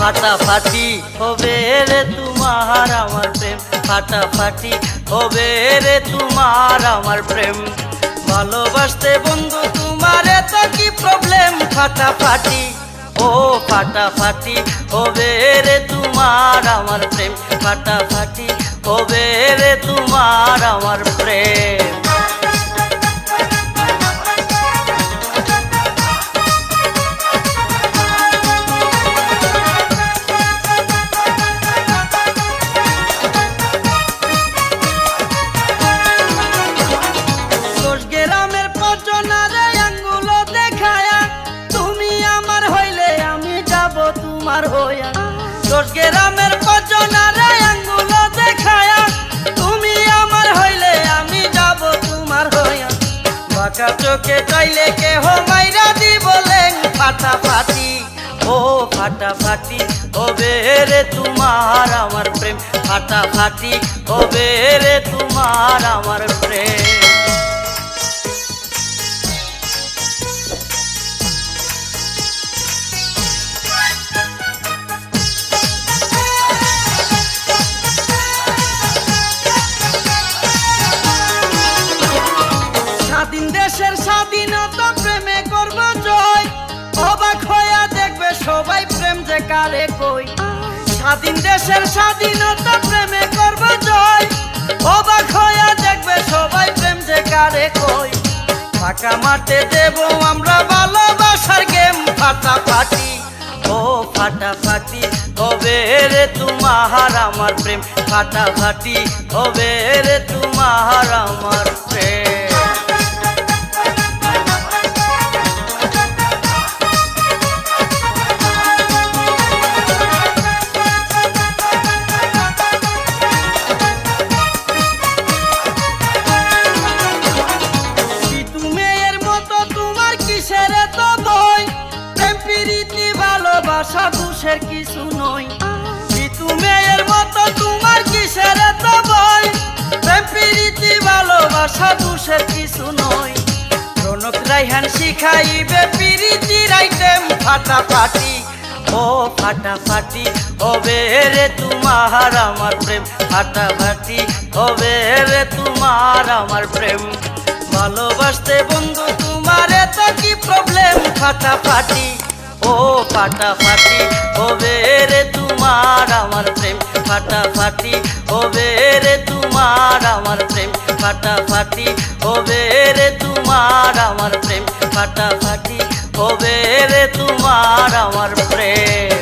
ফাটাফাটি হবে রে তোমার আমার প্রেম, ফাটাফাটি হবে রে তোমার আমার প্রেম। ভালোবাসতে বন্ধু তোমার এত কি প্রবলেম, ফাটাফাটি ও ফাটাফাটি হবে রে তোমার আমার প্রেম, ফাটাফাটি হবে রে তোমার আমার প্রেম। দশ গ্রামের পচনারে আঙ্গুল দেখায়া তুমি আমার হইলে আমি যাব তোমার হইয়া। বাঁকা চোখে চাইলে কেহ মাইরা দিবলেন, ফাটাফাটি ও ফাটাফাটি হবে রে তোমার আমার প্রেম, ফাটাফাটি হবে রে তোমার আমার প্রেম। স্বাধীন দেশের স্বাধীনতা প্রেমে করব জয়, অবাক হইয়া দেখবে সবাই প্রেম যে কারে কই। স্বাধীন দেশের স্বাধীনতা প্রেমে করব জয়, অবাক হইয়া দেখবে সবাই প্রেম যে কারে কই। ফাঁকা মাঠে দেব আমরা ভালোবাসার গেম, ফাটাফাটি ও ফাটাফাটি হবে রে তোমার আমার প্রেম, ফাটাফাটি হবে রে তোমার আমার প্রেম। ভালোবাসা দুষের কিছু নয়, ঋতু মেয়ের মতো তোমার কিসের এত ভয়। প্রেম প্রীতি ভালোবাসা দুষের কিছু নয়, রনক রাইহান শিখাইবে প্রীতির আইটেম, ফাটাফাটি ও ফাটাফাটি হবে রে তোমার আমার প্রেম, ফাটাফাটি হবে রে তোমার আমার প্রেম। ভালোবাসতে বন্ধু তোমার এত কি প্রবলেম, ফাটাফাটি ও ফাটাফাটি হবে রে তোমার আমার প্রেম, ফাটাফাটি হবে রে তোমার আমার প্রেম, ফাটাফাটি হবে রে তোমার আমার প্রেম, ফাটাফাটি হবে রে তোমার আমার প্রেম।